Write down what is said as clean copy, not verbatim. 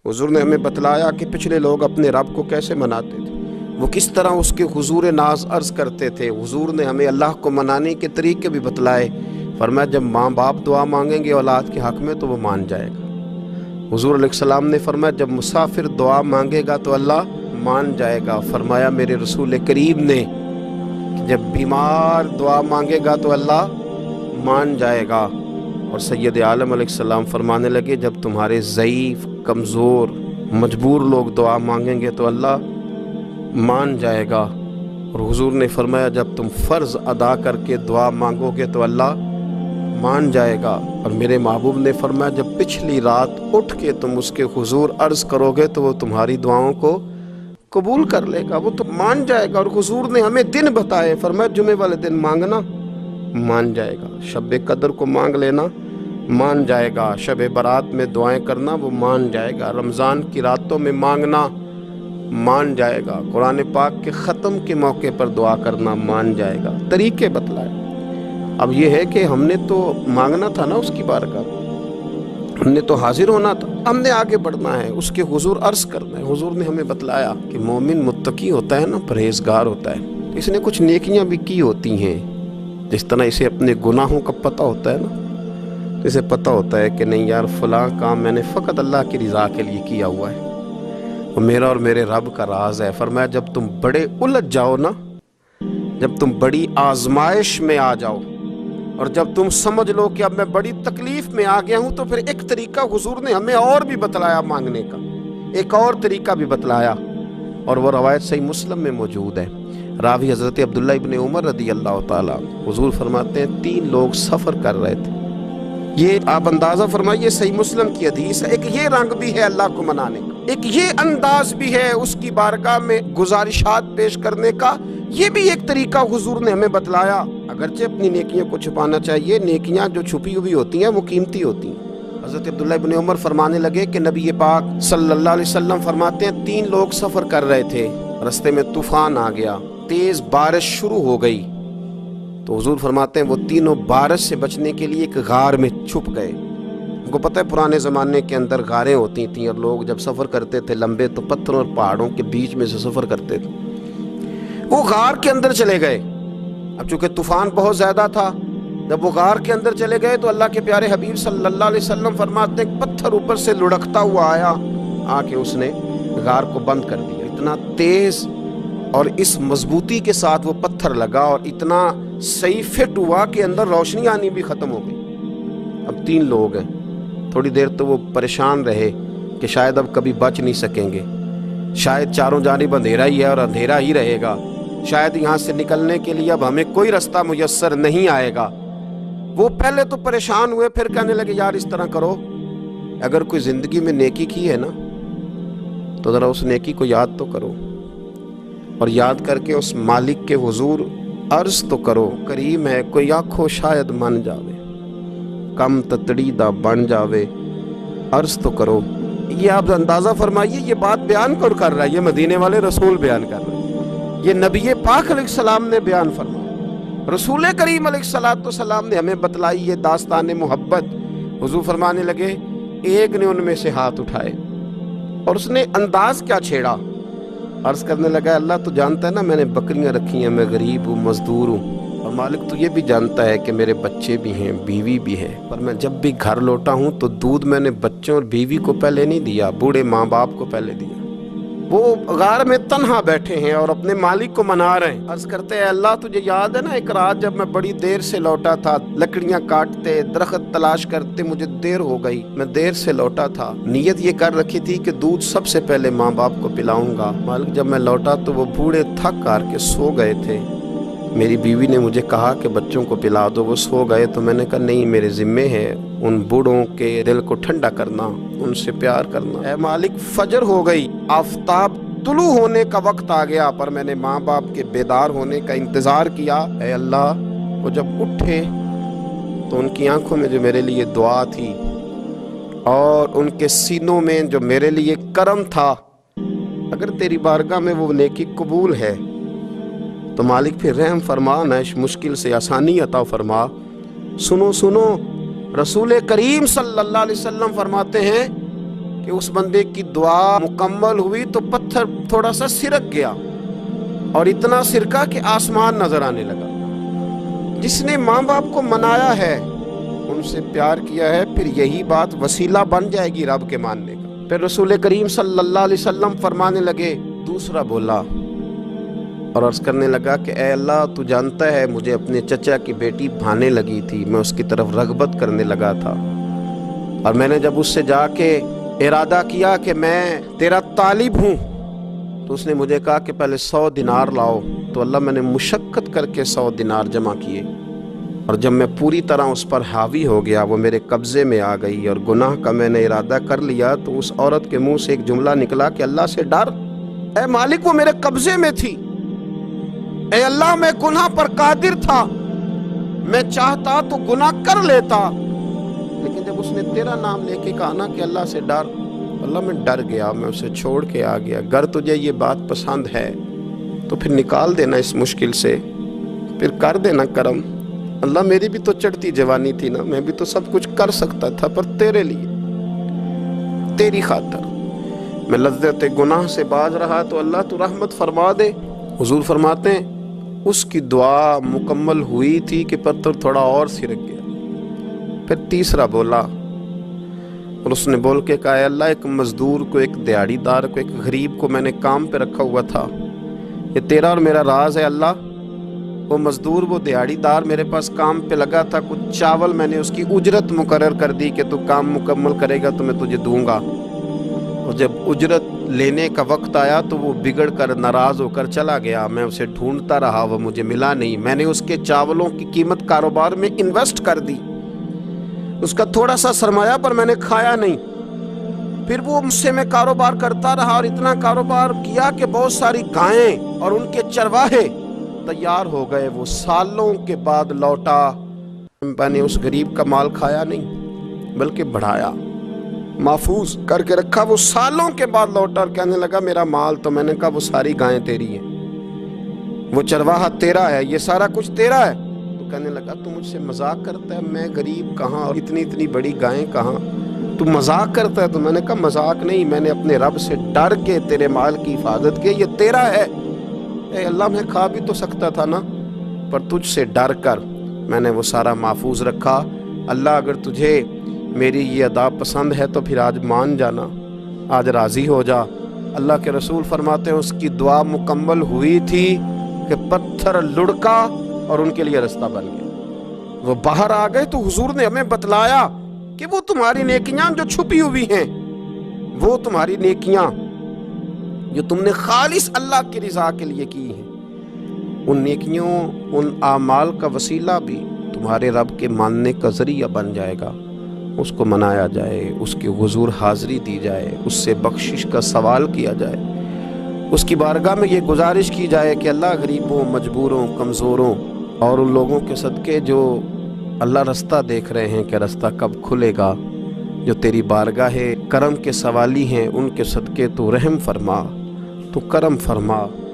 हुजूर ने हमें बतलाया कि पिछले लोग अपने रब को कैसे मनाते थे, वो किस तरह उसके हुजूर नाज अर्ज करते थे। हुजूर ने हमें अल्लाह को मनाने के तरीके भी बतलाए। फरमाया जब माँ बाप दुआ मांगेंगे औलाद के हक में तो वो मान जाएगा। हुजूर अलैहिस्सलाम ने फरमाया जब मुसाफिर दुआ मांगेगा तो अल्लाह मान जाएगा। फरमाया मेरे रसूल करीम ने जब बीमार दुआ मांगेगा तो अल्लाह मान जाएगा। और सैयद आलम अलैहिस्सलाम फरमाने लगे जब तुम्हारे ज़ईफ़, कमज़ोर, मजबूर लोग दुआ मांगेंगे तो अल्लाह मान जाएगा। और हुजूर ने फरमाया जब तुम फ़र्ज़ अदा करके दुआ मांगोगे तो अल्लाह मान जाएगा। और मेरे महबूब ने फरमाया जब पिछली रात उठ के तुम उसके हुजूर अर्ज़ करोगे तो वो तुम्हारी दुआओं को कबूल कर लेगा, वो तो मान जाएगा। और हुजूर ने हमें दिन बताए, फरमाया जुमे वाले दिन मांगना मान जाएगा, शब कदर को मांग लेना मान जाएगा, शब बारात में दुआएं करना वो मान जाएगा, रमज़ान की रातों में मांगना मान जाएगा, कुरान पाक के ख़त्म के मौके पर दुआ करना मान जाएगा। तरीके बतलाए। अब ये है कि हमने तो मांगना था ना उसकी बारगाह, हमने तो हाजिर होना था, हमने आगे बढ़ना है, उसके हुजूर अर्ज़ करना है। हुजूर ने हमें बतलाया कि मोमिन मुत्तकी होता है ना, परहेजगार होता है, इसने कुछ नेकियां भी की होती हैं। जिस तरह इसे अपने गुनाहों का पता होता है ना, तो इसे पता होता है कि नहीं यार फ़लाँ काम मैंने फ़कत अल्लाह की रज़ा के लिए किया हुआ है, वो मेरा और मेरे रब का राज है। फरमाया जब तुम बड़े उलझ जाओ ना, जब तुम बड़ी आजमाइश में आ जाओ और जब तुम समझ लो कि अब मैं बड़ी तकलीफ में आ गया हूं, तो फिर एक तरीका हुजूर ने हमें और भी बतलाया मांगने का, एक और तरीका भी बतलाया। और वो रवायत सही मुस्लिम में मौजूद है। रावी हज़रत अब्दुल्ला इब्न उमर रदी अल्लाह ताला, हुजूर फरमाते हैं 3 लोग सफ़र कर रहे थे। ये आप अंदाज़ा फरमाइए, सही मुस्लिम की हदीस है। एक ये रंग भी है अल्लाह को मनाने का, एक ये अंदाज भी है उसकी बारगाह में गुजारिशात पेश करने का। ये भी एक तरीका हुजूर ने हमें बतलाया। अगरचे अपनी नेकियों को छुपाना चाहिए, नेकियां जो छुपी हुई होती हैं वो कीमती होती हैं। हज़रत अब्दुल्ला इब्न उमर फरमाने लगे कि नबी पाक सल्लल्लाहु अलैहि वसल्लम फरमाते हैं 3 लोग सफ़र कर रहे थे, रास्ते में तूफ़ान आ गया, तेज़ बारिश शुरू हो गई, तो हुजूर फरमाते हैं वो तीनों बारिश से बचने के लिए एक गार में छुप गए। उनको पता है पुराने ज़माने के अंदर गारें होती थीं और लोग जब सफ़र करते थे लंबे तो पत्थरों और पहाड़ों के बीच में से सफ़र करते थे। वो गार के अंदर चले गए। अब चूँकि तूफ़ान बहुत ज़्यादा था, जब वो गार के अंदर चले गए तो अल्लाह के प्यारे हबीब सल्लल्लाहु अलैहि वसल्लम फरमाते हैं पत्थर ऊपर से लुढ़कता हुआ आया, आके उसने गार को बंद कर दिया। इतना तेज़ और इस मजबूती के साथ वो पत्थर लगा और इतना सही फिट हुआ कि अंदर रोशनी आनी भी ख़त्म हो गई। अब 3 लोग हैं। थोड़ी देर तो वो परेशान रहे कि शायद अब कभी बच नहीं सकेंगे, शायद चारों जानिब अंधेरा ही है और अंधेरा ही रहेगा, शायद यहाँ से निकलने के लिए अब हमें कोई रास्ता मुयस्सर नहीं आएगा। वो पहले तो परेशान हुए, फिर कहने लगे यार इस तरह करो, अगर कोई ज़िंदगी में नेकी की है ना तो ज़रा उस नेकी को याद तो करो, और याद करके उस मालिक के हुजूर अर्ज़ तो करो, करीम है कोई आँखों शायद मन जावे, कम ततड़ी दा बन जावे, अर्ज़ तो करो। ये आप अंदाज़ा फरमाइए, ये बात बयान कौन कर रहा है? ये मदीने वाले रसूल बयान कर रहे हैं, ये नबी पाक अलैहिस्सलाम ने बयान फरमाया। रसूल करीम अलैहिस्सलाम ने हमें बतलाई ये दास्तान मोहब्बत। हुजूर फरमाने लगे एक ने उनमें से हाथ उठाए और उसने अंदाज क्या छेड़ा, अर्ज़ करने लगा अल्लाह तो जानता है ना मैंने बकरियां रखी हैं, मैं गरीब हूँ, मजदूर हूँ, और मालिक तो ये भी जानता है कि मेरे बच्चे भी हैं, बीवी भी है, पर मैं जब भी घर लौटा हूँ तो दूध मैंने बच्चों और बीवी को पहले नहीं दिया, बूढ़े माँ बाप को पहले दिया। वो गार में तन्हा बैठे हैं और अपने मालिक को मना रहे हैं। अर्ज़ करते हैं अल्लाह तुझे याद है ना एक रात जब मैं बड़ी देर से लौटा था, लकड़ियां काटते, दरख्त तलाश करते, मुझे देर हो गई, मैं देर से लौटा था, नीयत ये कर रखी थी कि दूध सबसे पहले माँ बाप को पिलाऊंगा। मालिक जब मैं लौटा तो वो बूढ़े थक हार के सो गए थे, मेरी बीवी ने मुझे कहा कि बच्चों को पिला दो, वो सो गए, तो मैंने कहा नहीं मेरे ज़िम्मे है उन बूढ़ों के दिल को ठंडा करना, उनसे प्यार करना। ऐ मालिक फजर हो गई, आफताब तुलू होने का वक्त आ गया, पर मैंने माँ बाप के बेदार होने का इंतज़ार किया। ऐ अल्लाह, वो जब उठे तो उनकी आंखों में जो मेरे लिए दुआ थी और उनके सीनों में जो मेरे लिए करम था, अगर तेरी बारगाह में वो नेकी कबूल है तो मालिक फिर रहम फरमा, न इस मुश्किल से आसानी अता फरमा। सुनो सुनो, रसूल करीम सल्लल्लाहु अलैहि वसल्लम फरमाते हैं कि کہ اس بندے کی دعا مکمل ہوئی تو پتھر تھوڑا سا سرک گیا، اور اتنا سرکا کہ آسمان نظر آنے لگا۔ جس نے ماں باپ کو منایا ہے، ان سے پیار کیا ہے، پھر یہی بات وسیلہ بن جائے گی رب کے ماننے کا۔ پھر رسول کریم صلی اللہ علیہ وسلم فرمانے لگے، دوسرا بولا اور عرض کرنے لگا کہ اے اللہ، تو جانتا ہے مجھے اپنے چچا کی بیٹی بھانے لگی تھی، میں اس کی طرف رغبت کرنے لگا تھا، اور میں نے جب اس سے جا کے ارادہ کیا کہ میں تیرا طالب ہوں، تو اس نے مجھے کہا کہ پہلے 100 دینار لاؤ، تو اللہ میں نے مشقت کر کے 100 دینار جمع کیے، اور جب میں پوری طرح اس پر حاوی ہو گیا، وہ میرے قبضے میں آ گئی اور گناہ کا میں نے ارادہ کر لیا، تو اس عورت کے منہ سے ایک جملہ نکلا کہ اللہ سے ڈر، اے مالک وہ میرے قبضے میں تھی، اے اللہ میں گناہ پر قادر تھا، میں چاہتا تو گناہ کر لیتا، لیکن جب اس نے تیرا نام لے کے کہا نا کہ اللہ سے ڈر، اللہ میں ڈر گیا، میں اسے چھوڑ کے آ گیا۔ اگر تجھے یہ بات پسند ہے تو پھر نکال دینا اس مشکل سے، پھر کر دینا کرم۔ اللہ میری بھی تو چڑھتی جوانی تھی نا، میں بھی تو سب کچھ کر سکتا تھا، پر تیرے لیے، تیری خاطر میں لذت گناہ سے باز رہا، تو اللہ تو رحمت فرما دے۔ حضور فرماتے ہیں اس کی دعا مکمل ہوئی تھی کہ پتھر تھوڑا اور سرک گیا۔ پھر تیسرا بولا، اور اس نے بول کے کہا، اے اللہ، ایک مزدور کو، ایک دیہڑی دار کو، ایک غریب کو میں نے کام پہ رکھا ہوا تھا، یہ تیرا اور میرا راز ہے اللہ۔ وہ مزدور، وہ دیہڑی دار میرے پاس کام پہ لگا تھا، کچھ چاول میں نے اس کی اجرت مقرر کر دی کہ تو کام مکمل کرے گا تو میں تجھے دوں گا، اور جب اجرت لینے کا وقت آیا تو وہ بگڑ کر ناراض ہو کر چلا گیا، میں اسے ڈھونڈتا رہا، وہ مجھے ملا نہیں، میں نے اس کے چاولوں کی قیمت کاروبار میں انویسٹ کر دی، اس کا تھوڑا سا سرمایہ پر میں نے کھایا نہیں، پھر وہ مجھ سے میں کاروبار کرتا رہا، اور اتنا کاروبار کیا کہ بہت ساری گائیں اور ان کے چرواہے تیار ہو گئے، وہ سالوں کے بعد لوٹا، میں نے اس غریب کا مال کھایا نہیں بلکہ بڑھایا، محفوظ کر کے رکھا، وہ سالوں کے بعد لوٹا اور کہنے لگا میرا مال، تو میں نے کہا وہ ساری گائیں تیری ہیں، وہ چرواہا تیرا ہے، یہ سارا کچھ تیرا ہے، تو کہنے لگا تو مجھ سے مذاق کرتا ہے، میں غریب کہاں اور اتنی بڑی گائیں کہاں، تو مذاق کرتا ہے؟ تو میں نے کہا مذاق نہیں، میں نے اپنے رب سے ڈر کے تیرے مال کی حفاظت کی، یہ تیرا ہے، اے اللہ میں کھا بھی تو سکتا تھا نا، پر تجھ سے ڈر کر میں نے وہ سارا محفوظ رکھا۔ اللہ اگر تجھے میری یہ ادا پسند ہے تو پھر آج مان جانا، آج راضی ہو جا۔ اللہ کے رسول فرماتے ہیں اس کی دعا مکمل ہوئی تھی کہ پتھر لڑکا اور ان کے لیے رستہ بن گیا، وہ باہر آ گئے، تو حضور نے ہمیں بتلایا کہ وہ تمہاری نیکیاں جو چھپی ہوئی ہیں، وہ تمہاری نیکیاں جو تم نے خالص اللہ کی رضا کے لیے کی ہیں، ان نیکیوں، ان اعمال کا وسیلہ بھی تمہارے رب کے ماننے کا ذریعہ بن جائے گا، اس کو منایا جائے، اس کے حضور حاضری دی جائے، اس سے بخشش کا سوال کیا جائے، اس کی بارگاہ میں یہ گزارش کی جائے کہ اللہ غریبوں، مجبوروں، کمزوروں اور ان لوگوں کے صدقے جو اللہ رستہ دیکھ رہے ہیں کہ رستہ کب کھلے گا، جو تیری بارگاہ کرم کے سوالی ہیں، ان کے صدقے تو رحم فرما، تو کرم فرما۔